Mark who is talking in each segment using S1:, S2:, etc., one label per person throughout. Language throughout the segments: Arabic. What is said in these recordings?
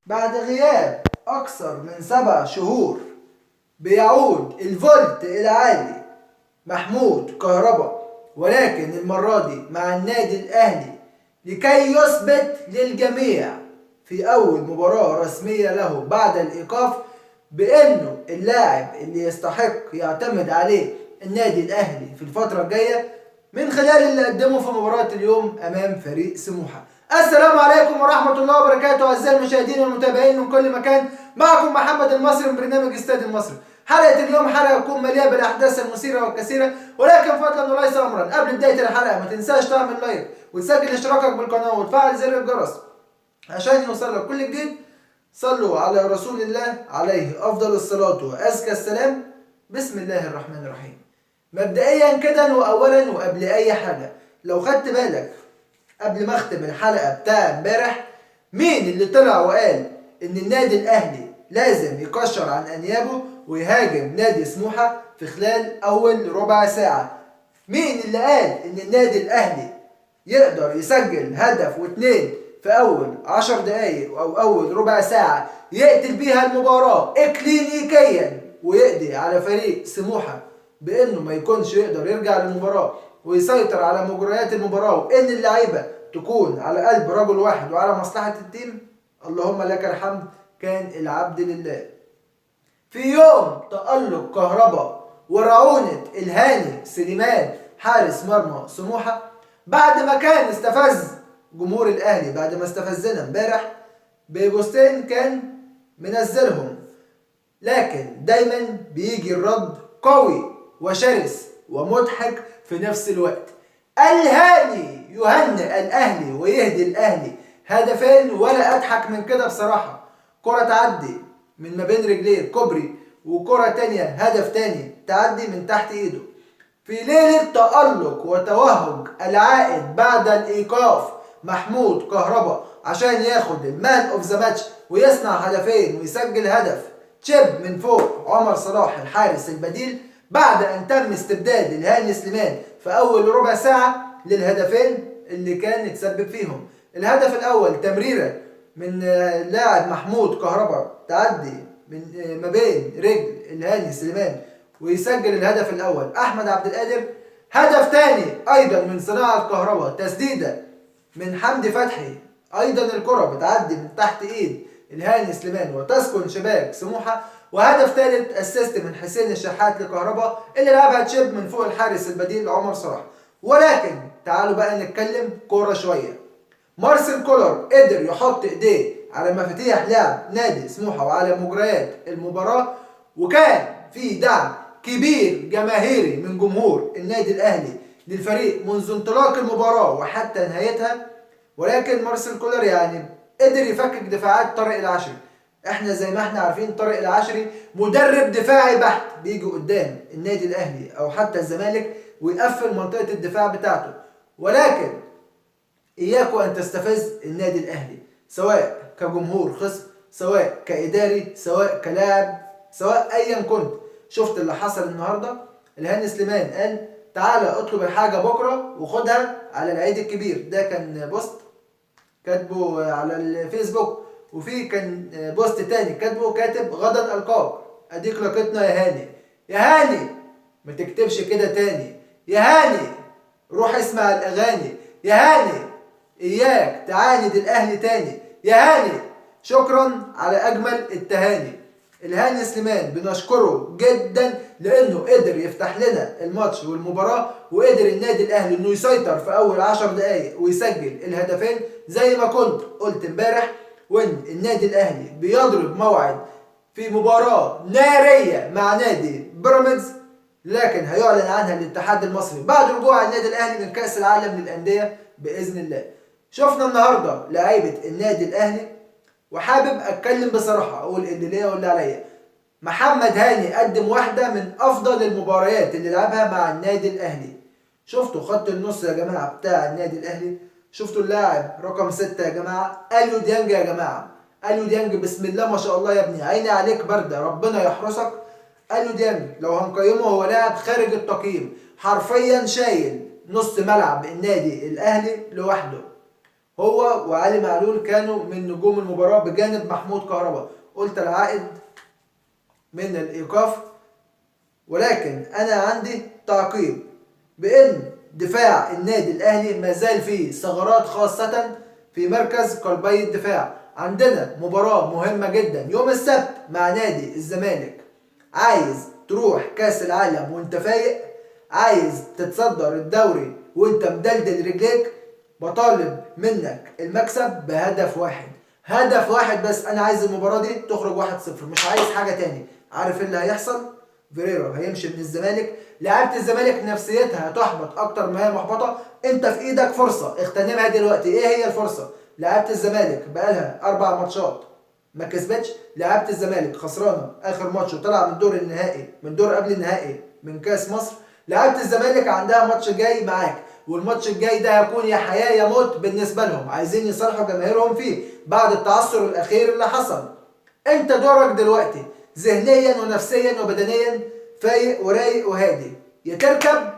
S1: بعد غياب أكثر من 7 شهور بيعود الفولت العالي محمود كهربا، ولكن المرة دي مع النادي الأهلي لكي يثبت للجميع في أول مباراة رسمية له بعد الإيقاف بأنه اللاعب اللي يستحق يعتمد عليه النادي الأهلي في الفترة الجاية من خلال اللي قدمه في مباراة اليوم أمام فريق سموحة. السلام عليكم ورحمة الله وبركاته أعزائي المشاهدين والمتابعين من كل مكان، معكم محمد المصري من برنامج استاد المصري. حلقة اليوم حلقة تكون مليئة بالأحداث المثيرة والكثيرة، ولكن فضلا وليس أمرا قبل بداية الحلقة ما تنساش تعمل لايك وتسجل اشتراكك بالقناة وتفعل زر الجرس عشان يوصلك كل جديد. صلوا على رسول الله عليه أفضل الصلاة وأزكى السلام. بسم الله الرحمن الرحيم. مبدئيا كده وأولا وقبل أي حاجة، لو خدت بالك قبل ما اختم الحلقة بتاع امبارح، مين اللي طلع وقال ان النادي الاهلي لازم يكشر عن انيابه ويهاجم نادي سموحة في خلال اول ربع ساعة؟ مين اللي قال ان النادي الاهلي يقدر يسجل هدف واتنين في اول 10 دقايق او اول ربع ساعة يقتل بيها المباراة اكلينيكيا ويقضي على فريق سموحة بانه ما يكونش يقدر يرجع للمباراة ويسيطر على مجريات المباراة وان اللعيبة تكون على قلب رجل واحد وعلى مصلحة التيم؟ اللهم لك الحمد، كان العبد لله. في يوم تألق كهربا ورعونة الهاني سليمان حارس مرمى سموحة، بعد ما كان استفز جمهور الاهلي بعد ما استفزنا امبارح ببوستين كان منزلهم، لكن دايما بيجي الرد قوي وشرس ومضحك في نفس الوقت. الهاني يهنئ الاهلي ويهدي الاهلي هدفين، ولا اضحك من كده بصراحة. كرة تعدي من ما بين رجليه كوبري، وكرة تانية هدف تاني تعدي من تحت ايده في ليلة تألق وتوهج العائد بعد الايقاف محمود كهربا عشان ياخد المان اوف ذا ماتش ويصنع هدفين ويسجل هدف تشيب من فوق عمر صلاح الحارس البديل، بعد ان تم استبداد الهاني سليمان في اول ربع ساعة للهدفين اللي كان يتسبب فيهم. الهدف الاول تمريرة من لاعب محمود كهربا تعدي من ما بين رجل الهاني سليمان ويسجل الهدف الاول احمد عبد القادر. هدف تاني ايضا من صناعة كهربا، تسديدة من حمدي فتحي، ايضا الكرة بتعدي من تحت ايد الهاني سليمان وتسكن شباك سموحة. وهدف ثالث اسيست من حسين الشحات لكهربا اللي لعبها تشيب من فوق الحارس البديل عمر صلاح. ولكن تعالوا بقى نتكلم كورة شوية. مارسيل كولر قدر يحط ايديه على مفاتيح لعب نادي سموحة وعلى مجريات المباراة، وكان في دعم كبير جماهيري من جمهور النادي الاهلي للفريق منذ انطلاق المباراة وحتى نهايتها. ولكن مارسيل كولر يعني قدر يفكك دفاعات طارق العشري. احنا زي ما احنا عارفين طارق العشري مدرب دفاعي بحت، بيجي قدام النادي الاهلي او حتى الزمالك ويقفل منطقة الدفاع بتاعته. ولكن اياكوا ان تستفز النادي الاهلي، سواء كجمهور خصم، سواء كاداري، سواء كلاعب، سواء ايا كنت. شفت اللي حصل النهارده؟ الهاني سليمان قال تعالى اطلب الحاجه بكره وخدها على العيد الكبير. ده كان بوست كاتبه على الفيسبوك، وفي كان بوست تاني كاتب غدا القاك، اديك لقيتنا يا هاني. يا هاني ما تكتبش كده تاني، يا هاني روح اسمع الاغاني، يا هاني اياك تعاند الاهلي تاني، يا هاني شكرا على اجمل التهاني. الهاني سليمان بنشكره جدا لانه قدر يفتح لنا الماتش والمباراة، وقدر النادي الاهلي انه يسيطر في اول 10 دقايق ويسجل الهدفين زي ما كنت قلت امبارح. وان النادي الاهلي بيضرب موعد في مباراة نارية مع نادي بيراميدز، لكن هيعلن عنها الاتحاد المصري بعد رجوع النادي الاهلي من كأس العالم للأندية بإذن الله. شفنا النهارده لعيبة النادي الاهلي، وحابب اتكلم بصراحة اقول اللي ليا واللي عليا. محمد هاني قدم واحدة من افضل المباريات اللي لعبها مع النادي الاهلي. شفتوا خط النص يا جماعة بتاع النادي الاهلي؟ شفتوا اللاعب رقم 6 يا جماعة؟ اليو ديانج يا جماعة. اليو ديانج بسم الله ما شاء الله يا ابني، عيني عليك باردة ربنا يحرسك. اليو ديانج لو هنقيمه هو لاعب خارج التقييم، حرفيا شايل نص ملعب النادي الاهلي لوحده. هو وعلي معلول كانوا من نجوم المباراة بجانب محمود كهربا. قلت العائد من الإيقاف، ولكن أنا عندي تعقيب بأن دفاع النادي الأهلي ما زال فيه ثغرات، خاصة في مركز قلبي الدفاع. عندنا مباراة مهمة جدا يوم السبت مع نادي الزمالك. عايز تروح كأس العالم وانت فايق، عايز تتصدر الدوري وانت مدلدل رجليك، بطالب منك المكسب بهدف واحد، هدف واحد بس. انا عايز المباراة دي تخرج 1-0، مش عايز حاجة تاني. عارف اللي هيحصل؟ فيريرا هيمشي من الزمالك، لعيبه الزمالك نفسيتها هتحبط اكتر ما هي محبطه. انت في ايدك فرصه، اغتنمها دلوقتي. ايه هي الفرصه؟ لعيبه الزمالك بقالها 4 ماتشات ما كسبتش. لعيبه الزمالك خسرانه اخر ماتش وطلع من دور النهائي، من دور قبل النهائي من كاس مصر. لعيبه الزمالك عندها ماتش جاي معاك، والماتش الجاي ده هيكون يا حياه يا موت بالنسبه لهم. عايزين يصالحوا جماهيرهم فيه بعد التعثر الاخير اللي حصل. انت دورك دلوقتي ذهنيا ونفسيا وبدنيا فايق ورايق وهادي، يا تركب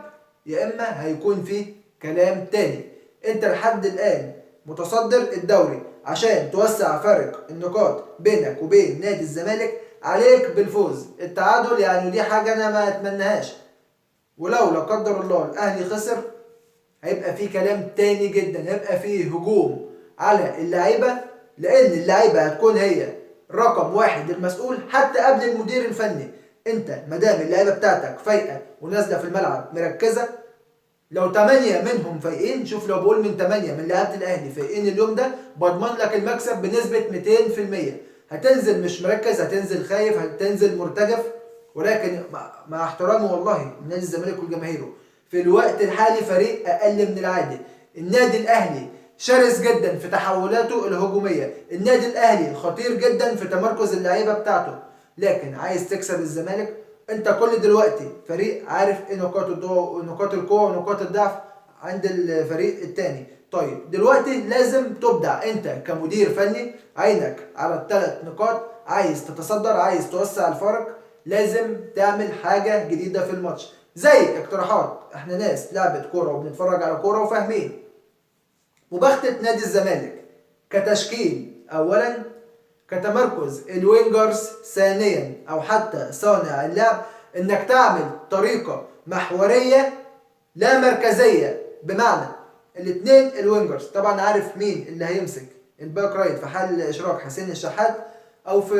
S1: يا اما هيكون فيه كلام تاني. انت لحد الان متصدر الدوري، عشان توسع فرق النقاط بينك وبين نادي الزمالك عليك بالفوز. التعادل يعني دي حاجة انا ما اتمناهاش، ولو لا قدر الله الاهلي خسر هيبقى فيه كلام تاني جدا، هيبقى فيه هجوم على اللعيبة، لان اللعيبة هتكون هي رقم واحد المسؤول حتى قبل المدير الفني. انت مادام اللعيبة بتاعتك فايقة ونازلة في الملعب مركزة، لو 8 منهم فايقين، شوف لو بقول من 8 من لعيبة الاهلي فايقين اليوم ده، بضمن لك المكسب بنسبة 200%. هتنزل مش مركز، هتنزل خايف، هتنزل مرتجف. ولكن مع احترامي والله نادي الزمالك وجماهيره في الوقت الحالي فريق اقل من العادي. النادي الاهلي شرس جدا في تحولاته الهجوميه، النادي الاهلي خطير جدا في تمركز اللعيبه بتاعته. لكن عايز تكسب الزمالك، انت كل دلوقتي فريق عارف ايه نقاط القوه ونقاط الضعف عند الفريق التاني. طيب دلوقتي لازم تبدع انت كمدير فني، عينك على ال3 نقاط. عايز تتصدر، عايز توسع الفرق، لازم تعمل حاجه جديده في الماتش. زي اقتراحات، احنا ناس لعبة كوره وبنتفرج على كوره وفاهمين. مباغتة نادي الزمالك كتشكيل اولا، كتمركز الوينجرز ثانيا، او حتى صانع اللعب، انك تعمل طريقة محورية لا مركزية. بمعنى الاثنين الوينجرز، طبعا عارف مين اللي هيمسك الباك رايت في حال اشراك حسين الشحات، او في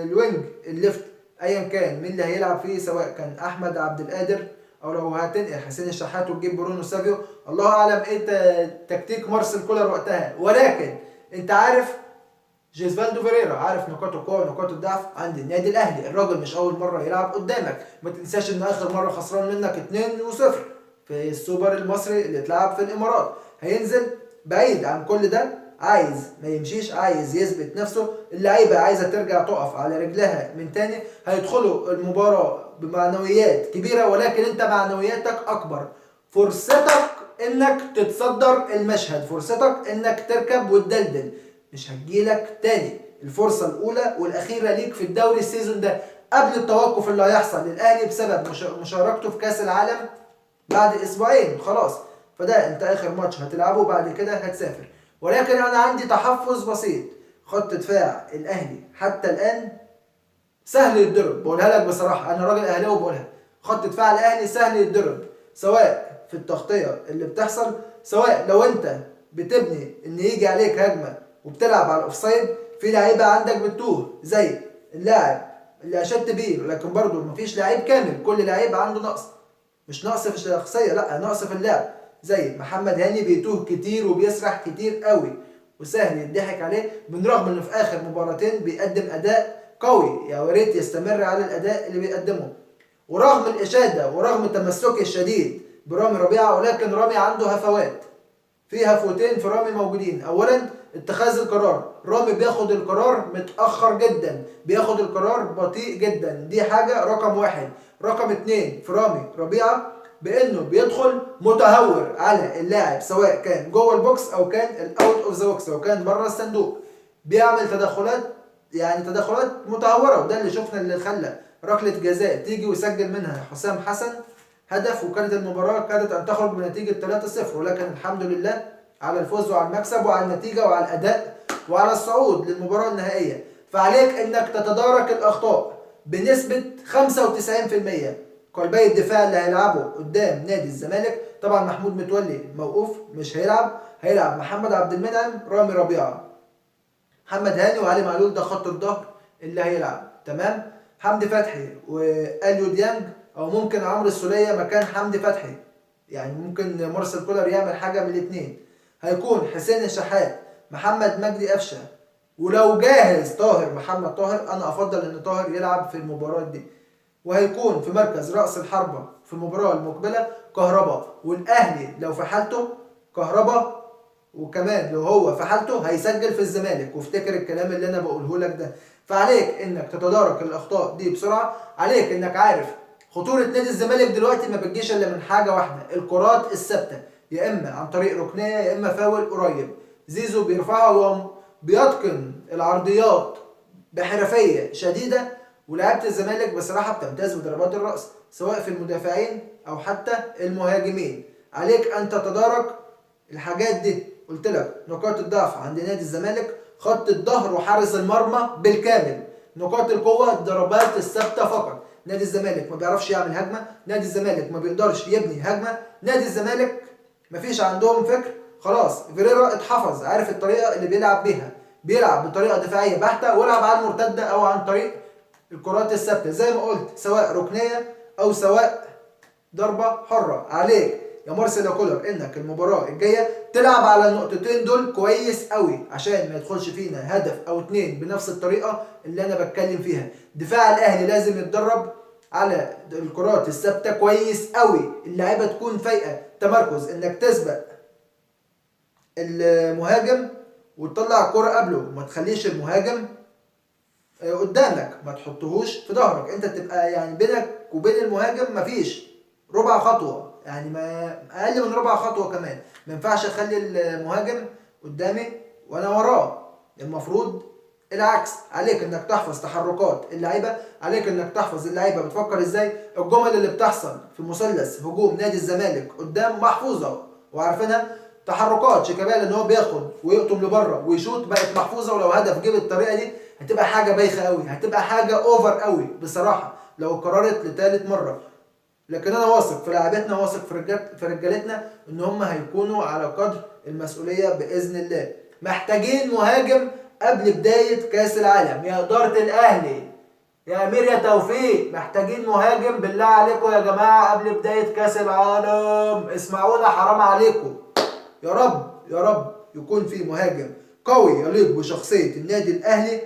S1: الوينج الليفت ايا كان مين اللي هيلعب فيه، سواء كان احمد عبد القادر او لو هتنقل حسين الشحات وتجيب برونو سافيو. الله اعلم ايه تكتيك مارسيل كولر وقتها. ولكن انت عارف جيزفالدو فيريرا، عارف نقاط القوه ونقاط الضعف عند النادي الاهلي. الراجل مش اول مره يلعب قدامك، ما تنساش ان اخر مره خسران منك 2-0 في السوبر المصري اللي اتلعب في الامارات. هينزل بعيد عن كل ده، عايز ما يمشيش، عايز يثبت نفسه. اللعيبه عايزه ترجع تقف على رجلها من تاني. هيدخلوا المباراه بمعنويات كبيره، ولكن انت معنوياتك اكبر. فرصتك انك تتصدر المشهد، فرصتك انك تركب وتدلدل، مش هتجيلك تاني. الفرصة الأولى والأخيرة ليك في الدوري السيزون ده، قبل التوقف اللي هيحصل للأهلي بسبب مشاركته في كأس العالم بعد أسبوعين خلاص. فده أنت آخر ماتش هتلعبه، بعد كده هتسافر. ولكن أنا عندي تحفظ بسيط. خط دفاع الأهلي حتى الآن سهل يتضرب، بقولها لك بصراحة، أنا راجل أهلاوي وبقولها. خط دفاع الأهلي سهل يتضرب، سواء في التغطية اللي بتحصل، سواء لو أنت بتبني إن يجي عليك هجمة وبتلعب على الاوفسايد. في لعيبه عندك بتوه، زي اللاعب اللي اشدت بيه، لكن برضه مفيش لعيب كامل، كل لعيب عنده نقص. مش نقص في الشخصيه، لا نقص في اللعب. زي محمد هاني بيتوه كتير وبيسرح كتير قوي وسهل يضحك عليه، من رغم انه في اخر مباراتين بيقدم اداء قوي. يا ريت يستمر على الاداء اللي بيقدمه. ورغم الاشاده ورغم تمسكي الشديد برامي ربيعه، ولكن رامي عنده هفوات. في هفوتين في رامي موجودين. اولا اتخاذ القرار، رامي بياخد القرار متأخر جدا، بياخد القرار بطيء جدا، دي حاجة رقم واحد. رقم اتنين في رامي ربيعة، بانه بيدخل متهور على اللاعب، سواء كان جوه البوكس او كان الاوت اوف ذا بوكس او كان بره الصندوق. بيعمل تدخلات، يعني تدخلات متهورة، وده اللي شفنا اللي خلى ركلة جزاء تيجي ويسجل منها حسام حسن هدف، وكانت المباراة كادت ان تخرج بنتيجة 3-0، ولكن الحمد لله على الفوز وعلى المكسب وعلى النتيجة وعلى الأداء وعلى الصعود للمباراة النهائية. فعليك انك تتدارك الاخطاء بنسبة 95%. قلبي الدفاع اللي هيلعبوا قدام نادي الزمالك، طبعا محمود متولي موقوف مش هيلعب محمد عبد المنعم، رامي ربيعة، محمد هاني وعلي معلول، ده خط الظهر اللي هيلعب. تمام. حمدي فتحي واليو ديانج، او ممكن عمرو السولية مكان حمدي فتحي، يعني ممكن مارسيل كولر يعمل حاجة من الاثنين. هيكون حسين الشحات، محمد مجدي قفشه، ولو جاهز محمد طاهر، انا افضل ان طاهر يلعب في المباراة دي. وهيكون في مركز رأس الحربة في المباراة المقبلة كهربا، والاهلي لو في حالته كهربا، وكمان لو هو في حالته هيسجل في الزمالك. وافتكر الكلام اللي انا بقوله لك ده. فعليك انك تتدارك الاخطاء دي بسرعة. عليك انك عارف خطورة نادي الزمالك دلوقتي ما بتجيش الا من حاجة واحدة، الكرات الثابتة، يا اما عن طريق ركنية يا اما فاول قريب. زيزو بيرفعها وبيتقن العرضيات بحرفية شديدة، ولاعيبة الزمالك بصراحة بتمتاز بضربات الرأس سواء في المدافعين او حتى المهاجمين. عليك ان تتدارك الحاجات دي. قلت لك نقاط الضعف عند نادي الزمالك خط الظهر وحارس المرمى بالكامل. نقاط القوة الضربات الثابتة فقط. نادي الزمالك ما بيعرفش يعمل هجمة، نادي الزمالك ما بيقدرش يبني هجمة، نادي الزمالك مفيش عندهم فكر. خلاص فيريرا اتحفظ، عارف الطريقة اللي بيلعب بيها، بيلعب بطريقة دفاعية بحتة ويلعب على المرتدة او عن طريق الكرات الثابتة زي ما قلت، سواء ركنية او سواء ضربة حرة. عليك يا مارسيل كولر انك المباراة الجاية تلعب على النقطتين دول كويس قوي عشان ما يدخلش فينا هدف او اتنين بنفس الطريقة اللي انا بتكلم فيها. دفاع الاهلي لازم يتدرب على الكرات الثابتة كويس قوي، اللعيبة تكون فايقة، تمركز انك تسبق المهاجم وتطلع الكرة قبله، ما تخليش المهاجم قدامك، ما تحطهوش في ظهرك، انت تبقى يعني بينك وبين المهاجم مفيش ربع خطوة، يعني ما اقل من ربع خطوة كمان. ما ينفعش اخلي المهاجم قدامي وانا وراه، المفروض العكس. عليك انك تحفظ تحركات اللعيبة، عليك انك تحفظ اللعيبة بتفكر ازاي. الجمل اللي بتحصل في مثلث هجوم نادي الزمالك قدام محفوظة وعارفينها. تحركات شيكابالا ان هو بياخد ويقطم لبره ويشوط بقت محفوظة، ولو هدف جه بالطريقة دي هتبقى حاجة بايخة قوي، هتبقى حاجة اوفر قوي بصراحة لو قررت لثالث مرة. لكن انا واثق في لاعبتنا، واثق في رجالتنا ان هم هيكونوا على قدر المسؤولية باذن الله. محتاجين مهاجم قبل بداية كاس العالم يا إدارة الاهلي، يا امير يا توفيق، محتاجين مهاجم بالله عليكم يا جماعة قبل بداية كاس العالم. اسمعونا حرام عليكم. يا رب يا رب يكون في مهاجم قوي يليق بشخصية النادي الاهلي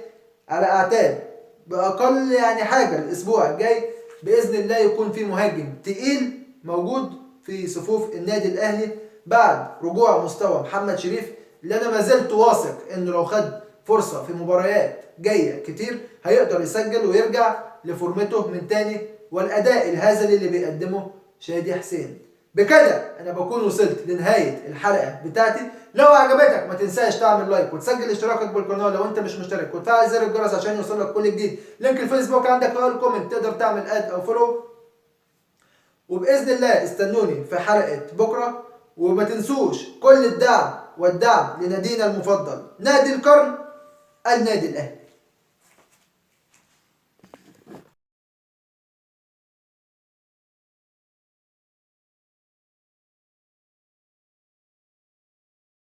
S1: على اعتاب باقل يعني حاجة الاسبوع الجاي باذن الله يكون في مهاجم تقيل موجود في صفوف النادي الاهلي بعد رجوع مستوى محمد شريف، اللي انا ما زلت واثق انه لو خد فرصة في مباريات جاية كتير هيقدر يسجل ويرجع لفورمته من تاني والاداء الهزلي اللي بيقدمه شادي حسين. بكده انا بكون وصلت لنهاية الحلقة بتاعتي. لو عجبتك ما تنساش تعمل لايك وتسجل اشتراكك بالقناة لو انت مش مشترك، وتفعل زر الجرس عشان يوصلك كل جديد. لينك الفيسبوك عندك في الكومنت، تقدر تعمل اد او فولو. وباذن الله استنوني في حلقة بكرة، وما تنسوش كل الدعم والدعم لنادينا المفضل نادي القرن، النادي الاهلي.